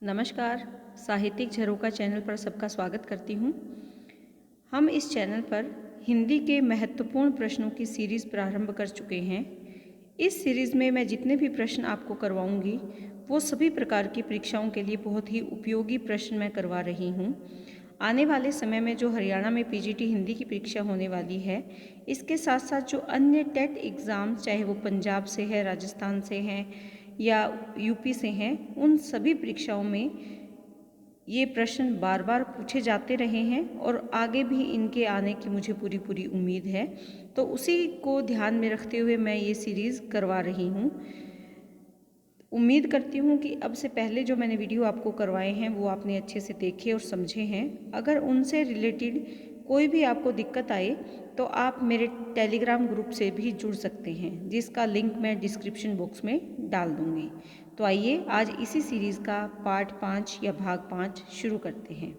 नमस्कार। साहित्यिक झरोखा चैनल पर सबका स्वागत करती हूँ। हम इस चैनल पर हिंदी के महत्वपूर्ण प्रश्नों की सीरीज़ प्रारंभ कर चुके हैं। इस सीरीज़ में मैं जितने भी प्रश्न आपको करवाऊँगी वो सभी प्रकार की परीक्षाओं के लिए बहुत ही उपयोगी प्रश्न मैं करवा रही हूँ। आने वाले समय में जो हरियाणा में पीजीटी हिंदी की परीक्षा होने वाली है, इसके साथ साथ जो अन्य टेट एग्ज़ाम चाहे वो पंजाब से है, राजस्थान से हैं या यूपी से हैं, उन सभी परीक्षाओं में ये प्रश्न बार बार पूछे जाते रहे हैं और आगे भी इनके आने की मुझे पूरी पूरी उम्मीद है। तो उसी को ध्यान में रखते हुए मैं ये सीरीज़ करवा रही हूँ। उम्मीद करती हूँ कि अब से पहले जो मैंने वीडियो आपको करवाए हैं वो आपने अच्छे से देखे और समझे हैं। अगर उनसे रिलेटेड कोई भी आपको दिक्कत आए तो आप मेरे टेलीग्राम ग्रुप से भी जुड़ सकते हैं, जिसका लिंक मैं डिस्क्रिप्शन बॉक्स में डाल दूँगी। तो आइए आज इसी सीरीज़ का पार्ट 5 या भाग 5 शुरू करते हैं।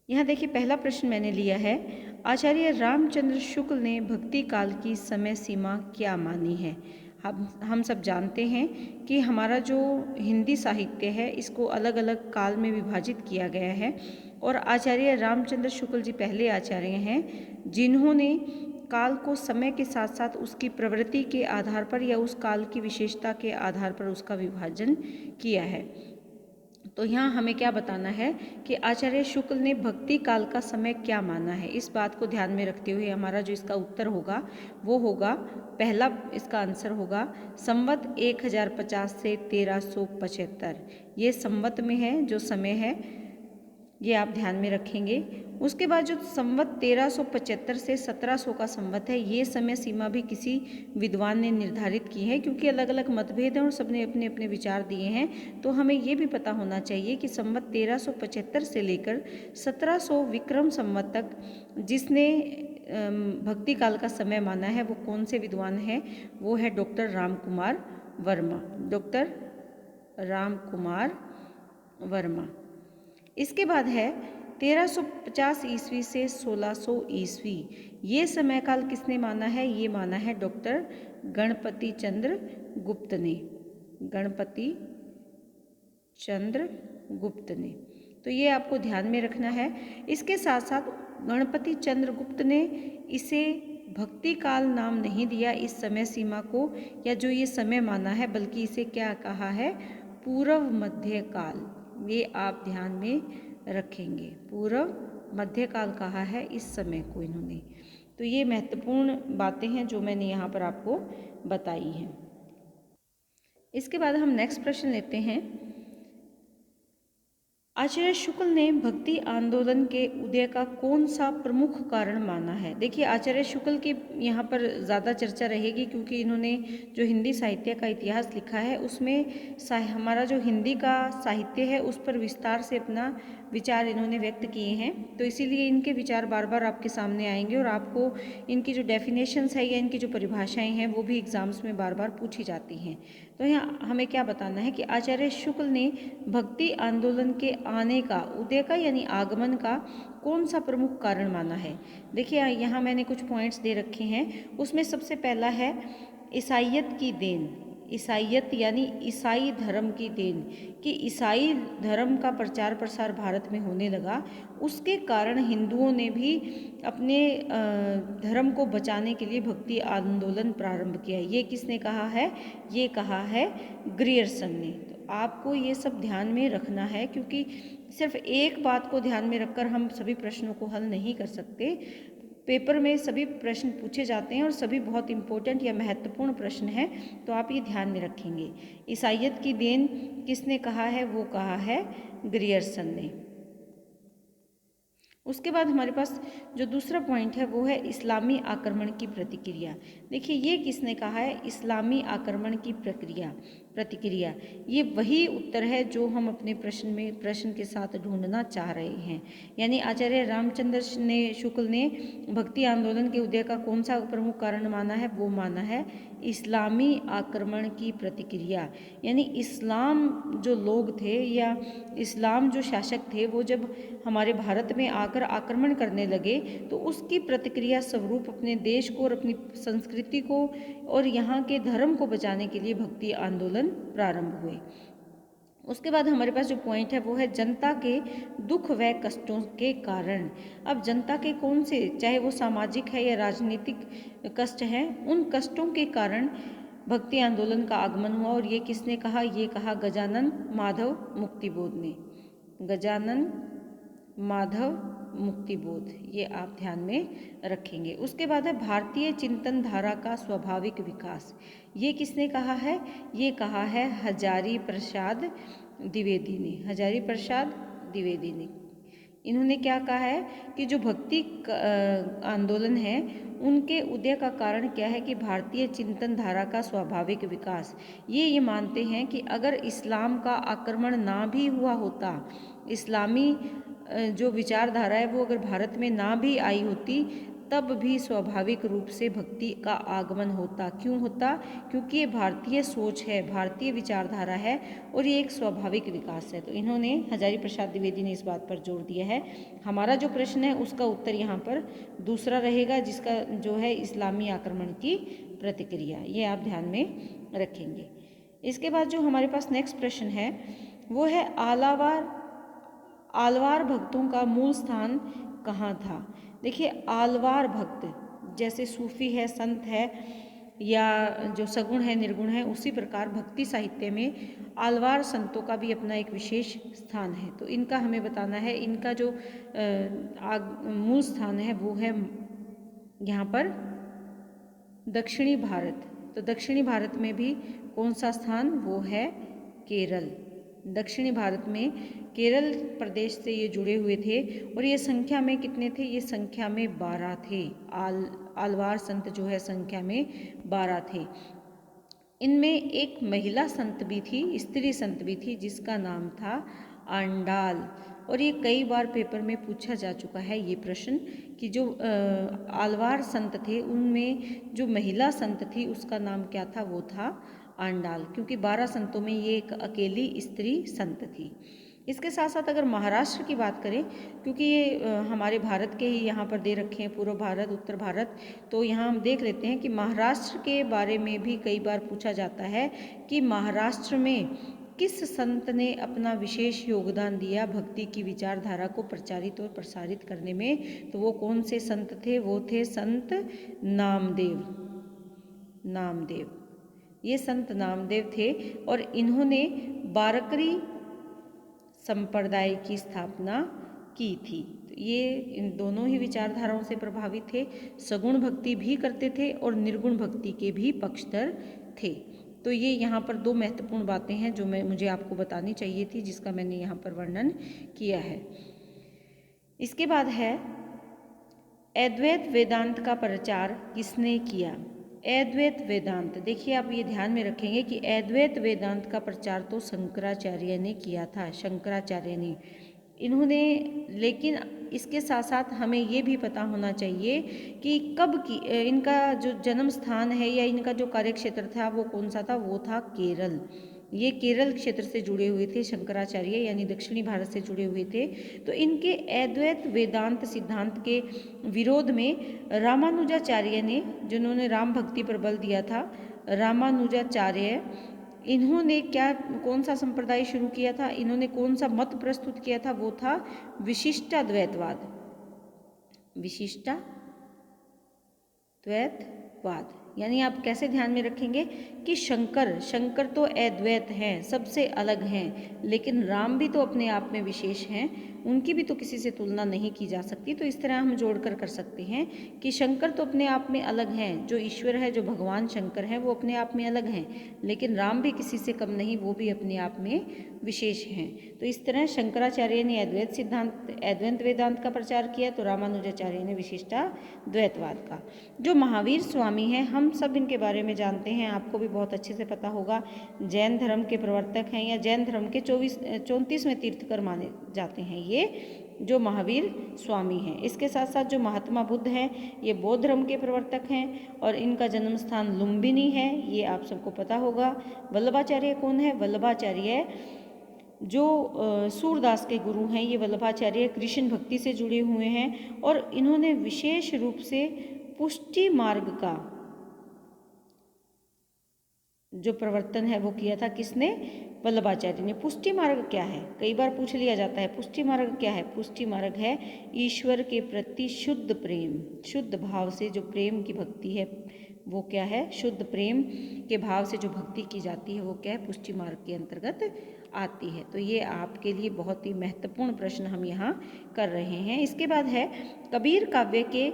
यहाँ देखिए, पहला प्रश्न मैंने लिया है, आचार्य रामचंद्र शुक्ल ने भक्ति काल की समय सीमा क्या मानी है। हम सब जानते हैं कि हमारा जो हिंदी साहित्य है इसको अलग अलग काल में विभाजित किया गया है और आचार्य रामचंद्र शुक्ल जी पहले आचार्य हैं जिन्होंने काल को समय के साथ साथ उसकी प्रवृत्ति के आधार पर या उस काल की विशेषता के आधार पर उसका विभाजन किया है। तो यहाँ हमें क्या बताना है कि आचार्य शुक्ल ने भक्ति काल का समय क्या माना है। इस बात को ध्यान में रखते हुए हमारा जो इसका उत्तर होगा वो होगा, पहला इसका आंसर होगा संवत 1050 से 1375। ये संवत में है जो समय है, ये आप ध्यान में रखेंगे। उसके बाद जो संवत 1375 से 1700 का संवत है, ये समय सीमा भी किसी विद्वान ने निर्धारित की है, क्योंकि अलग अलग मतभेद हैं और सबने अपने अपने विचार दिए हैं। तो हमें ये भी पता होना चाहिए कि संवत 1375 से लेकर 1700 विक्रम संवत तक जिसने भक्ति काल का समय माना है वो कौन से विद्वान है, वो है डॉक्टर रामकुमार वर्मा। डॉक्टर रामकुमार वर्मा। इसके बाद है 1350 ईस्वी से 1600 ईस्वी। ये समय काल किसने माना है, ये माना है डॉक्टर गणपति चंद्र गुप्त ने। गणपति चंद्र गुप्त ने। तो ये आपको ध्यान में रखना है। इसके साथ साथ गणपति चंद्र गुप्त ने इसे भक्ति काल नाम नहीं दिया इस समय सीमा को, या जो ये समय माना है, बल्कि इसे क्या कहा है, पूर्व मध्य काल। ये आप ध्यान में रखेंगे, पूर्व मध्य काल कहा है इस समय को इन्होंने। तो ये महत्वपूर्ण बातें हैं जो मैंने यहाँ पर आपको बताई हैं। इसके बाद हम नेक्स्ट प्रश्न लेते हैं, आचार्य शुक्ल ने भक्ति आंदोलन के उदय का कौन सा प्रमुख कारण माना है। देखिए, आचार्य शुक्ल की यहाँ पर ज़्यादा चर्चा रहेगी क्योंकि इन्होंने जो हिंदी साहित्य का इतिहास लिखा है उसमें हमारा जो हिंदी का साहित्य है उस पर विस्तार से अपना विचार इन्होंने व्यक्त किए हैं। तो इसीलिए इनके विचार बार बार आपके सामने आएंगे और आपको इनकी जो डेफिनेशंस है या इनकी जो परिभाषाएँ हैं वो भी एग्ज़ाम्स में बार बार पूछी जाती हैं। तो यहाँ हमें क्या बताना है कि आचार्य शुक्ल ने भक्ति आंदोलन के आने का, उदय का यानी आगमन का कौन सा प्रमुख कारण माना है। देखिए, यहाँ मैंने कुछ पॉइंट्स दे रखे हैं। उसमें सबसे पहला है ईसाइयत की देन। ईसाइयत यानी ईसाई धर्म की देन, कि ईसाई धर्म का प्रचार प्रसार भारत में होने लगा, उसके कारण हिंदुओं ने भी अपने धर्म को बचाने के लिए भक्ति आंदोलन प्रारंभ किया। ये किसने कहा है, ये कहा है ग्रियर्सन ने। तो आपको ये सब ध्यान में रखना है, क्योंकि सिर्फ एक बात को ध्यान में रखकर हम सभी प्रश्नों को हल नहीं कर सकते। पेपर में सभी प्रश्न पूछे जाते हैं और सभी बहुत इम्पोर्टेंट या महत्वपूर्ण प्रश्न हैं, तो आप ये ध्यान में रखेंगे। ईसाइयत की देन किसने कहा है, वो कहा है ग्रियर्सन ने। उसके बाद हमारे पास जो दूसरा पॉइंट है वो है इस्लामी आक्रमण की प्रतिक्रिया। देखिए, ये किसने कहा है, इस्लामी आक्रमण की प्रतिक्रिया। ये वही उत्तर है जो हम अपने प्रश्न के साथ ढूंढना चाह रहे हैं। यानी आचार्य रामचंद्र शुक्ल ने भक्ति आंदोलन के उदय का कौन सा प्रमुख कारण माना है, वो माना है इस्लामी आक्रमण की प्रतिक्रिया। यानी इस्लाम जो लोग थे या इस्लाम जो शासक थे, वो जब हमारे भारत में आकर आक्रमण करने लगे तो उसकी प्रतिक्रिया स्वरूप अपने देश को और अपनी संस्कृति को और यहाँ के धर्म को बचाने के लिए भक्ति आंदोलन प्रारंभ हुए। उसके बाद हमारे पास जो पॉइंट है वो है जनता के दुख व कष्टों के कारण। अब जनता के कौन से, चाहे वो सामाजिक है या राजनीतिक कष्ट है, उन कष्टों के कारण भक्ति आंदोलन का आगमन हुआ। और ये किसने कहा? ये कहा गजानन माधव मुक्तिबोध ने। गजानन माधव मुक्तिबोध, ये आप ध्यान में रखेंगे। उसके बाद है भारतीय चिंतन धारा का स्वाभाविक विकास। ये किसने कहा है? ये कहा है हजारी प्रसाद द्विवेदी ने। हजारी प्रसाद द्विवेदी ने। इन्होंने क्या कहा है कि जो भक्ति आंदोलन है उनके उदय का कारण क्या है कि भारतीय चिंतन धारा का स्वाभाविक विकास। ये मानते हैं कि अगर इस्लाम का आक्रमण ना भी हुआ होता, इस्लामी जो विचारधारा है वो अगर भारत में ना भी आई होती, तब भी स्वाभाविक रूप से भक्ति का आगमन होता। क्यों होता? क्योंकि ये भारतीय सोच है, भारतीय विचारधारा है और ये एक स्वाभाविक विकास है। तो इन्होंने, हजारी प्रसाद द्विवेदी ने इस बात पर जोर दिया है। हमारा जो प्रश्न है उसका उत्तर यहाँ पर दूसरा रहेगा, जिसका जो है इस्लामी आक्रमण की प्रतिक्रिया, ये आप ध्यान में रखेंगे। इसके बाद जो हमारे पास नेक्स्ट प्रश्न है वो है आलवार भक्तों का मूल स्थान कहाँ था? देखिए, आलवार भक्त जैसे सूफी है, संत है, या जो सगुण है, निर्गुण है, उसी प्रकार भक्ति साहित्य में आलवार संतों का भी अपना एक विशेष स्थान है। तो इनका हमें बताना है। इनका जो मूल स्थान है वो है यहाँ पर दक्षिणी भारत। तो दक्षिणी भारत में भी कौन सा स्थान? वो है केरल। दक्षिणी भारत में केरल प्रदेश से ये जुड़े हुए थे। और ये संख्या में कितने थे? ये संख्या में 12 थे। आलवार संत जो है संख्या में 12 थे। इनमें एक महिला संत भी थी, स्त्री संत भी थी, जिसका नाम था आंडाल। और ये कई बार पेपर में पूछा जा चुका है ये प्रश्न कि जो आलवार संत थे उनमें जो महिला संत थी उसका नाम क्या था? वो था आंडाल, क्योंकि 12 संतों में ये एक अकेली स्त्री संत थी। इसके साथ साथ अगर महाराष्ट्र की बात करें, क्योंकि ये हमारे भारत के ही यहाँ पर दे रखे हैं, पूर्व भारत, उत्तर भारत, तो यहाँ हम देख लेते हैं कि महाराष्ट्र के बारे में भी कई बार पूछा जाता है कि महाराष्ट्र में किस संत ने अपना विशेष योगदान दिया भक्ति की विचारधारा को प्रचारित और प्रसारित करने में। तो वो कौन से संत थे? वो थे संत नामदेव। नामदेव, ये संत नामदेव थे और इन्होंने बारकरी संप्रदाय की स्थापना की थी। तो ये इन दोनों ही विचारधाराओं से प्रभावित थे। सगुण भक्ति भी करते थे और निर्गुण भक्ति के भी पक्षधर थे। तो ये यहाँ पर दो महत्वपूर्ण बातें हैं जो मुझे आपको बतानी चाहिए थी, जिसका मैंने यहाँ पर वर्णन किया है। इसके बाद है अद्वैत वेदांत का प्रचार किसने किया? अद्वैत वेदांत, देखिए आप ये ध्यान में रखेंगे कि अद्वैत वेदांत का प्रचार तो शंकराचार्य ने किया था। शंकराचार्य ने इन्होंने, लेकिन इसके साथ साथ हमें ये भी पता होना चाहिए कि कब की इनका जो जन्म स्थान है या इनका जो कार्यक्षेत्र था वो कौन सा था? वो था केरल। ये केरल क्षेत्र से जुड़े हुए थे शंकराचार्य, यानी दक्षिणी भारत से जुड़े हुए थे। तो इनके अद्वैत वेदांत सिद्धांत के विरोध में रामानुजाचार्य ने, जिन्होंने राम भक्ति पर बल दिया था, रामानुजाचार्य, इन्होंने क्या, कौन सा संप्रदाय शुरू किया था? इन्होंने कौन सा मत प्रस्तुत किया था? वो था विशिष्टाद्वैतवाद। विशिष्टाद्वैतवाद, यानी आप कैसे ध्यान में रखेंगे कि शंकर तो अद्वैत हैं, सबसे अलग हैं, लेकिन राम भी तो अपने आप में विशेष हैं, उनकी भी तो किसी से तुलना नहीं की जा सकती। तो इस तरह हम जोड़कर कर सकते हैं कि शंकर तो अपने आप में अलग हैं, जो ईश्वर है, जो भगवान शंकर हैं, वो अपने आप में अलग हैं, लेकिन राम भी किसी से कम नहीं, वो भी अपने आप में विशेष हैं। तो इस तरह शंकराचार्य ने अद्वैत वेदांत का प्रचार किया, तो रामानुजाचार्य ने विशिष्टाद्वैतवाद का। जो महावीर स्वामी हैं, हम सब इनके बारे में जानते हैं, आपको भी बहुत अच्छे से पता होगा। जैन धर्म के प्रवर्तक हैं, या जैन धर्म के 34वें तीर्थकर माने जाते हैं ये जो महावीर स्वामी हैं। इसके साथ साथ जो महात्मा बुद्ध हैं, ये बौद्ध धर्म के प्रवर्तक हैं और इनका जन्म स्थान लुम्बिनी है, ये आप सबको पता होगा। वल्लभाचार्य कौन है? वल्लभाचार्य जो सूरदास के गुरु हैं, ये वल्लभाचार्य कृष्ण भक्ति से जुड़े हुए हैं और इन्होंने विशेष रूप से पुष्टि मार्ग का जो प्रवर्तन है वो किया था किसने? वल्लभाचार्य ने। पुष्टि मार्ग क्या है? कई बार पूछ लिया जाता है पुष्टि मार्ग क्या है? पुष्टि मार्ग है ईश्वर के प्रति शुद्ध प्रेम, शुद्ध भाव से जो प्रेम की भक्ति है वो क्या है? शुद्ध प्रेम के भाव से जो भक्ति की जाती है वो क्या है? पुष्टि मार्ग के अंतर्गत आती है। तो ये आपके लिए बहुत ही महत्वपूर्ण प्रश्न हम यहाँ कर रहे हैं। इसके बाद है कबीर काव्य के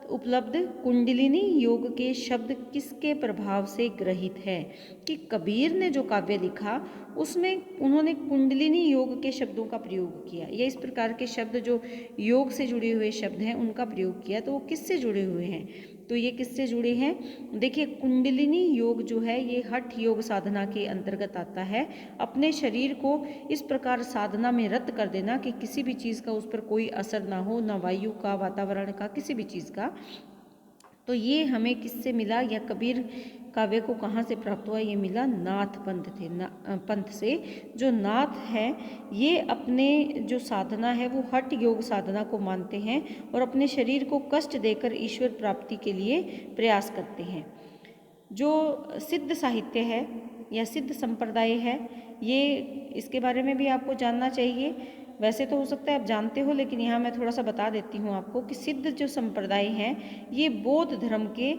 उपलब्ध कुंडलिनी योग के शब्द किसके प्रभाव से ग्रहित है? कि कबीर ने जो काव्य लिखा उसमें उन्होंने कुंडलिनी योग के शब्दों का प्रयोग किया, या इस प्रकार के शब्द जो योग से जुड़े हुए शब्द हैं उनका प्रयोग किया। तो वो किससे जुड़े हुए हैं? तो ये किससे जुड़े हैं? देखिए, कुंडलिनी योग जो है ये हठ योग साधना के अंतर्गत आता है। अपने शरीर को इस प्रकार साधना में रत कर देना कि किसी भी चीज़ का उस पर कोई असर ना हो, ना वायु का, वातावरण का, किसी भी चीज़ का। तो ये हमें किससे मिला, या कबीर काव्य को कहाँ से प्राप्त हुआ? ये मिला नाथ पंथ से। जो नाथ है ये अपने जो साधना है वो हठ योग साधना को मानते हैं और अपने शरीर को कष्ट देकर ईश्वर प्राप्ति के लिए प्रयास करते हैं। जो सिद्ध साहित्य है या सिद्ध संप्रदाय है, ये इसके बारे में भी आपको जानना चाहिए। वैसे तो हो सकता है आप जानते हो, लेकिन यहाँ मैं थोड़ा सा बता देती हूँ आपको कि सिद्ध जो संप्रदाय हैं ये बौद्ध धर्म के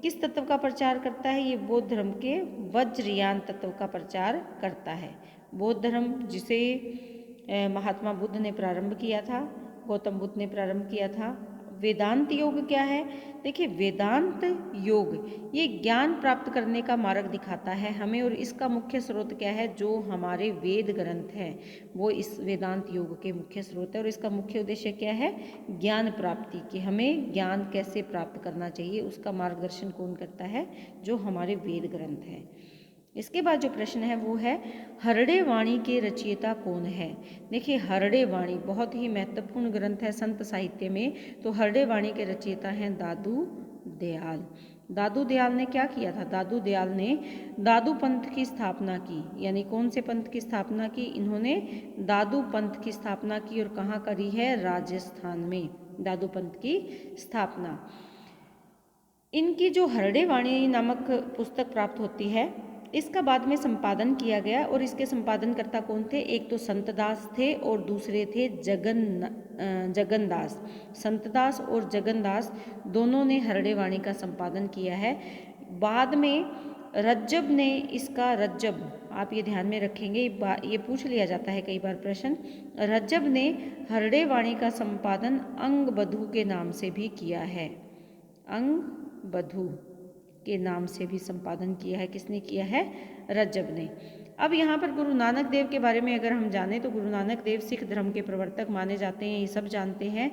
किस तत्व का प्रचार करता है? ये बौद्ध धर्म के वज्रयान तत्व का प्रचार करता है। बौद्ध धर्म जिसे महात्मा बुद्ध ने प्रारंभ किया था, गौतम बुद्ध ने प्रारंभ किया था। वेदांत योग क्या है? देखिए, वेदांत योग ये ज्ञान प्राप्त करने का मार्ग दिखाता है हमें, और इसका मुख्य स्रोत क्या है? जो हमारे वेद ग्रंथ हैं वो इस वेदांत योग के मुख्य स्रोत है। और इसका मुख्य उद्देश्य क्या है? ज्ञान प्राप्ति, कि हमें ज्ञान कैसे प्राप्त करना चाहिए उसका मार्गदर्शन कौन करता है? जो हमारे वेद ग्रंथ हैं। इसके बाद जो प्रश्न है वो है हरड़े वाणी के रचयिता कौन है? देखिए, हरड़े वाणी बहुत ही महत्वपूर्ण ग्रंथ है संत साहित्य में। तो हरड़े वाणी के रचयिता हैं दादू दयाल। दादू दयाल ने क्या किया था? दादू दयाल ने दादू पंथ की स्थापना की। यानी कौन से पंथ की स्थापना की? इन्होंने दादू पंथ की स्थापना की। और कहाँ करी है? राजस्थान में दादू पंथ की स्थापना। इनकी जो हरड़े वाणी नामक पुस्तक प्राप्त होती है, इसका बाद में संपादन किया गया। और इसके संपादनकर्ता कौन थे? एक तो संतदास थे और दूसरे थे जगनदास। संतदास और जगनदास दोनों ने हरड़े वाणी का संपादन किया है। बाद में रज्जब ने इसका, रज्जब आप ये ध्यान में रखेंगे, ये पूछ लिया जाता है कई बार प्रश्न। रज्जब ने हरड़े वाणी का संपादन अंगबधू के नाम से भी किया है। अंगबधू के नाम से भी संपादन किया है। किसने किया है? रज्जब ने। अब यहाँ पर गुरु नानक देव के बारे में अगर हम जानें तो गुरु नानक देव सिख धर्म के प्रवर्तक माने जाते हैं, ये सब जानते हैं।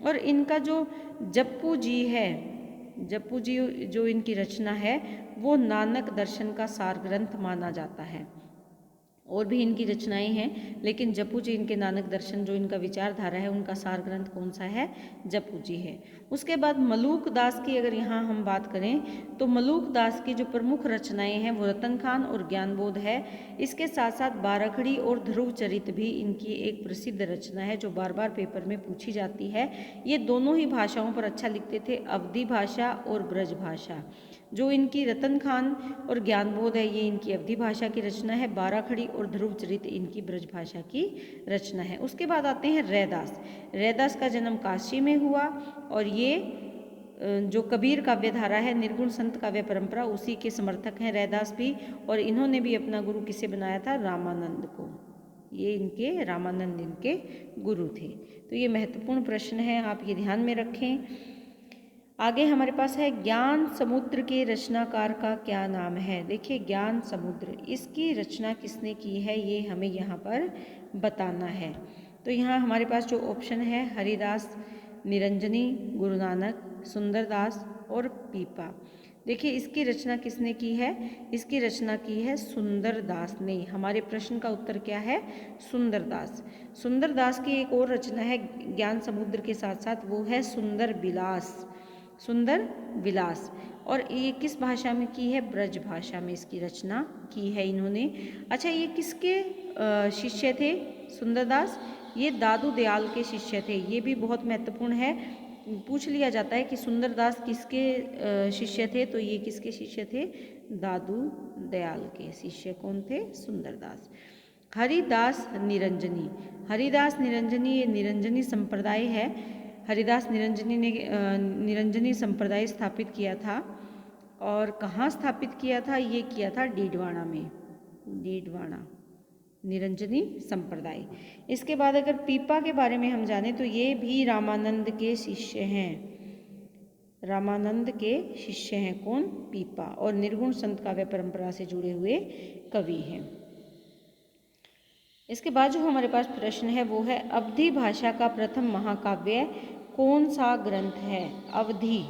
और इनका जो जप्पू जी है, जप्पू जी जो इनकी रचना है वो नानक दर्शन का सार ग्रंथ माना जाता है। और भी इनकी रचनाएं हैं, लेकिन जप्पू जी इनके नानक दर्शन जो इनका विचारधारा है उनका सार ग्रंथ कौन सा है? जप्पू जी है। उसके बाद मलूक दास की अगर यहाँ हम बात करें तो मलूक दास की जो प्रमुख रचनाएं हैं वो रतन खान और ज्ञानबोध है। इसके साथ साथ बाराखड़ी और ध्रुव चरित भी इनकी एक प्रसिद्ध रचना है जो बार बार पेपर में पूछी जाती है। ये दोनों ही भाषाओं पर अच्छा लिखते थे, अवधी भाषा और ब्रज भाषा। जो इनकी रतन खान और ज्ञानबोध है ये इनकी अवधी भाषा की रचना है। बाराखड़ी और ध्रुव चरित इनकी ब्रज भाषा की रचना है। उसके बाद आते हैं रैदास। रैदास का जन्म काशी में हुआ और ये जो कबीर काव्यधारा है, निर्गुण संत काव्य परंपरा, उसी के समर्थक हैं रैदास भी। और इन्होंने भी अपना गुरु किसे बनाया था? रामानंद को। ये इनके रामानंद इनके गुरु थे। तो ये महत्वपूर्ण प्रश्न है, आप ये ध्यान में रखें। आगे हमारे पास है ज्ञान समुद्र के रचनाकार का क्या नाम है? देखिए, ज्ञान समुद्र, इसकी रचना किसने की है ये हमें यहाँ पर बताना है। तो यहाँ हमारे पास जो ऑप्शन है हरिदास, निरंजनी, गुरु नानक, सुंदरदास और पीपा। देखिए, इसकी रचना किसने की है? इसकी रचना की है सुंदरदास ने। हमारे प्रश्न का उत्तर क्या है? सुंदरदास। सुंदरदास की एक और रचना है ज्ञान समुद्र के साथ साथ, वो है सुंदर विलास। सुंदर विलास। और ये किस भाषा में की है? ब्रज भाषा में इसकी रचना की है इन्होंने। अच्छा, ये किसके शिष्य थे सुंदरदास? ये दादू दयाल के शिष्य थे। ये भी बहुत महत्वपूर्ण है। पूछ लिया जाता है कि सुंदरदास किसके शिष्य थे, तो ये किसके शिष्य थे? दादू दयाल के शिष्य कौन थे? सुंदरदास। हरिदास निरंजनी, हरिदास निरंजनी ये निरंजनी संप्रदाय है। हरिदास निरंजनी ने निरंजनी संप्रदाय स्थापित किया था। और कहाँ स्थापित किया था? ये किया था डीडवाना में, डीडवाना निरंजनी संप्रदाय। इसके बाद अगर पीपा के बारे में हम जाने तो ये भी रामानंद के शिष्य हैं, रामानंद के शिष्य हैं। कौन? पीपा। और निर्गुण संत काव्य परंपरा से जुड़े हुए कवि हैं। इसके बाद जो हमारे पास प्रश्न है वो है अवधी भाषा का प्रथम महाकाव्य कौन सा ग्रंथ है? अवधी।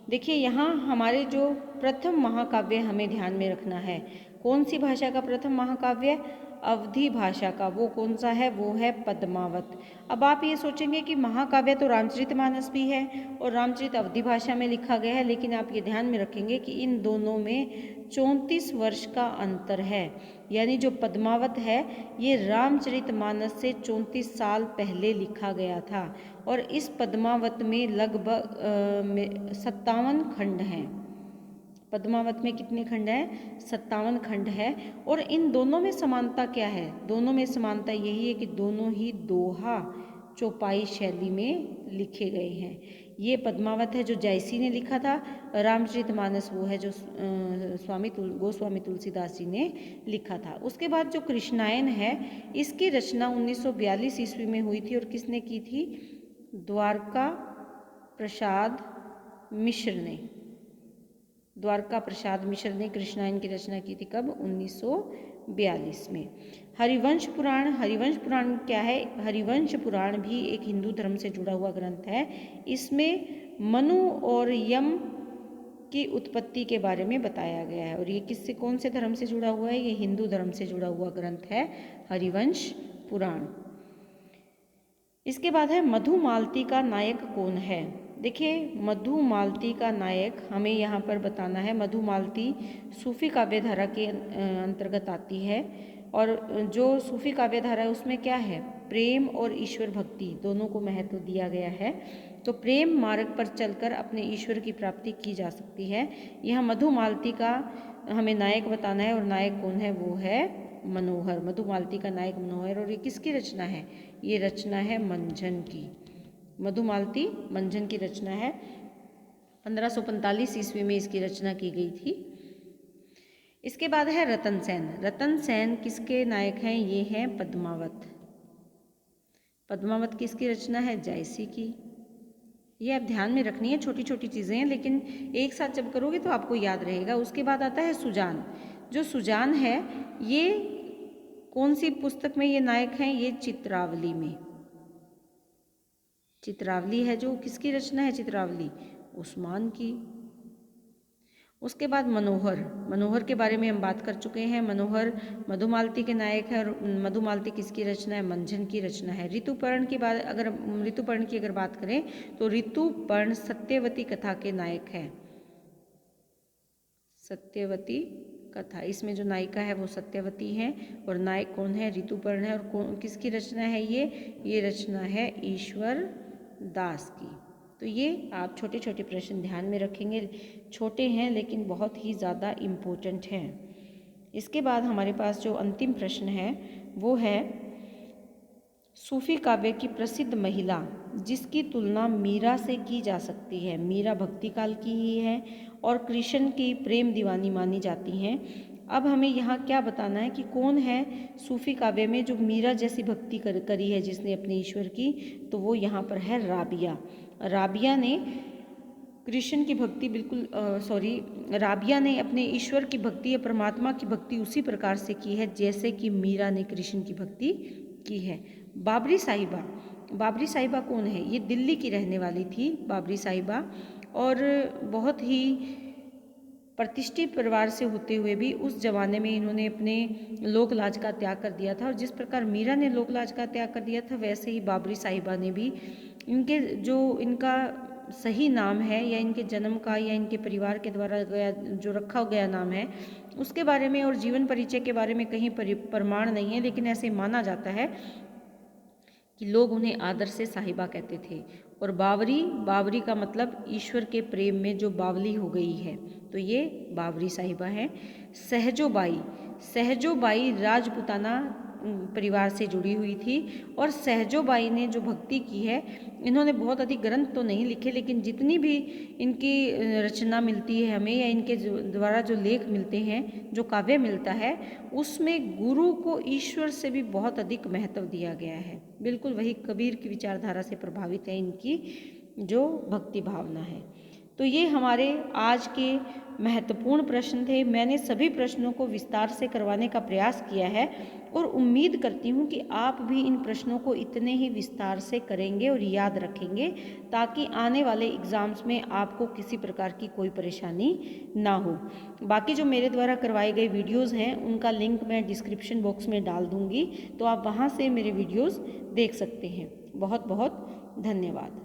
देखिए यहाँ हमारे जो प्रथम महाकाव्य हमें ध्यान में रखना है, कौन सी भाषा का प्रथम महाकाव्य? अवधी भाषा का। वो कौन सा है? वो है पद्मावत। अब आप ये सोचेंगे कि महाकाव्य तो रामचरितमानस भी है और रामचरित अवधी भाषा में लिखा गया है, लेकिन आप ये ध्यान में रखेंगे कि इन दोनों में 34 वर्ष का अंतर है। यानी जो पद्मावत है ये रामचरितमानस से 34 साल पहले लिखा गया था और इस पद्मावत में लगभग 57 खंड हैं। पद्मावत में कितने खंड हैं? 57 खंड है। और इन दोनों में समानता क्या है? दोनों में समानता यही है कि दोनों ही दोहा चौपाई शैली में लिखे गए हैं। ये पद्मावत है जो जायसी ने लिखा था, रामचरितमानस वो है जो गोस्वामी तुलसीदास जी ने लिखा था। उसके बाद जो कृष्णायन है इसकी रचना 1942 ईस्वी में हुई थी और किसने की थी? द्वारका प्रसाद मिश्र ने, द्वारका प्रसाद मिश्र ने कृष्णायन की रचना की थी। कब? 1942 में। हरिवंश पुराण, हरिवंश पुराण क्या है? हरिवंश पुराण भी एक हिंदू धर्म से जुड़ा हुआ ग्रंथ है। इसमें मनु और यम की उत्पत्ति के बारे में बताया गया है। और ये किससे, कौन से धर्म से जुड़ा हुआ है? ये हिंदू धर्म से जुड़ा हुआ ग्रंथ है हरिवंश पुराण। इसके बाद है मधुमालती का नायक कौन है? देखिए मधुमालती का नायक हमें यहाँ पर बताना है। मधुमालती सूफी काव्य धारा के अंतर्गत आती है और जो सूफी काव्य धारा है उसमें क्या है? प्रेम और ईश्वर भक्ति दोनों को महत्व दिया गया है। तो प्रेम मार्ग पर चलकर अपने ईश्वर की प्राप्ति की जा सकती है। यह मधुमालती का हमें नायक बताना है और नायक कौन है? वो है मनोहर। मधुमालती का नायक मनोहर। और ये किसकी रचना है? ये रचना है मंझन की। मधुमालती मंझन की रचना है। 1545 ईस्वी में इसकी रचना की गई थी। इसके बाद है रतन सेन। रतन सेन किसके नायक हैं? ये हैं पद्मावत। पद्मावत किसकी रचना है? जायसी की। ये आप ध्यान में रखनी है, छोटी छोटी चीज़ें हैं लेकिन एक साथ जब करोगे तो आपको याद रहेगा। उसके बाद आता है सुजान। जो सुजान है ये कौन सी पुस्तक में ये नायक हैं? ये चित्रावली में। चित्रावली है जो किसकी रचना है? चित्रावली उस्मान की। उसके बाद मनोहर। मनोहर के बारे में हम बात कर चुके हैं। मनोहर मधुमालती के नायक है और मधुमालती किसकी रचना है? मंझन की रचना है। ऋतुपर्ण की बात अगर बात करें तो ऋतुपर्ण सत्यवती कथा के नायक है। सत्यवती कथा, इसमें जो नायिका है वो सत्यवती है और नायक कौन है? ऋतुपर्ण है। और किसकी रचना है ये रचना है ईश्वर दास की। तो ये आप छोटे छोटे प्रश्न ध्यान में रखेंगे, छोटे हैं लेकिन बहुत ही ज़्यादा इम्पोर्टेंट हैं। इसके बाद हमारे पास जो अंतिम प्रश्न है वो है सूफी काव्य की प्रसिद्ध महिला जिसकी तुलना मीरा से की जा सकती है। मीरा भक्ति काल की ही है और कृष्ण की प्रेम दीवानी मानी जाती हैं। अब हमें यहाँ क्या बताना है कि कौन है सूफी काव्य में जो मीरा जैसी भक्ति करी है जिसने अपने ईश्वर की? तो वो यहाँ पर है राबिया। राबिया ने कृष्ण की भक्ति राबिया ने अपने ईश्वर की भक्ति या परमात्मा की भक्ति उसी प्रकार से की है जैसे कि मीरा ने कृष्ण की भक्ति की है। बाबरी साहिबा। बाबरी साहिबा कौन है? ये दिल्ली की रहने वाली थी बाबरी साहिबा और बहुत ही प्रतिष्ठित परिवार से होते हुए भी उस जमाने में इन्होंने अपने लोकलाज का त्याग कर दिया था। और जिस प्रकार मीरा ने लोकलाज का त्याग कर दिया था वैसे ही बाबरी साहिबा ने भी इनका सही नाम है या इनके जन्म का या इनके परिवार के द्वारा जो रखा गया नाम है उसके बारे में और जीवन परिचय के बारे में कहीं प्रमाण नहीं है, लेकिन ऐसे माना जाता है कि लोग उन्हें आदर से साहिबा कहते थे। और बावरी, बावरी का मतलब ईश्वर के प्रेम में जो बावली हो गई है, तो ये बावरी साहिबा है। सहजोबाई, सहजोबाई राजपूताना परिवार से जुड़ी हुई थी। और सहजोबाई ने जो भक्ति की है, इन्होंने बहुत अधिक ग्रंथ तो नहीं लिखे, लेकिन जितनी भी इनकी रचना मिलती है हमें, या इनके द्वारा जो लेख मिलते हैं, जो काव्य मिलता है, उसमें गुरु को ईश्वर से भी बहुत अधिक महत्व दिया गया है। बिल्कुल वही कबीर की विचारधारा से प्रभावित है इनकी जो भक्ति भावना है। तो ये हमारे आज के महत्वपूर्ण प्रश्न थे। मैंने सभी प्रश्नों को विस्तार से करवाने का प्रयास किया है और उम्मीद करती हूँ कि आप भी इन प्रश्नों को इतने ही विस्तार से करेंगे और याद रखेंगे, ताकि आने वाले एग्ज़ाम्स में आपको किसी प्रकार की कोई परेशानी ना हो। बाकी जो मेरे द्वारा करवाए गए वीडियोस हैं, उनका लिंक मैं डिस्क्रिप्शन बॉक्स में डाल दूँगी, तो आप वहाँ से मेरे वीडियोस देख सकते हैं। बहुत बहुत धन्यवाद।